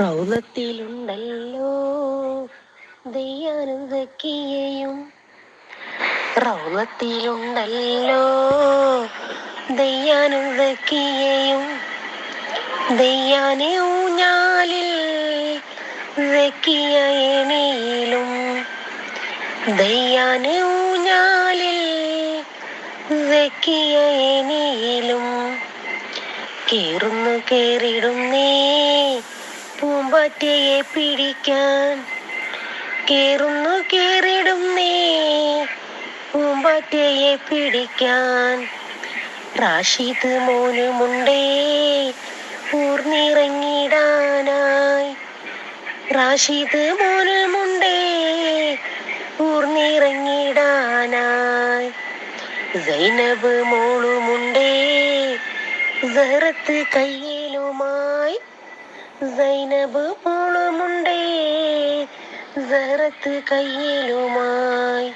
റൗളത്തിലുണ്ടല്ലോ ദയ്യാനും സക്കിയയും, റൗളത്തിലുണ്ടല്ലോ ദയ്യാനും സക്കിയയും, ദയ്യാനെ ഊഞ്ഞാലിൽ സക്കിയ എണിയിലും, ദയ്യാനെ ഊഞ്ഞാലിൽ സക്കിയ എണിയിലും, കേറുന്നു കേറിടുന്നേ പൂമ്പാറ്റയെ പിടിക്കാൻ, കേറുന്നു കേറിടുന്നേ പൂമ്പാറ്റയെ പിടിക്കാൻ. റാഷിദ് മോനുമുണ്ടേ ഊർന്നിറങ്ങിടാനായി, റാഷിദ് മോനുമുണ്ടേ ഊർന്നിറങ്ങിടാനായി. സൈനബ് മോളുമുണ്ടേ സഹറത്ത് കയ്യിലുമായി, സൈനബ് മോളുമുണ്ടേ സഹറത്ത് കയ്യിലുമായി.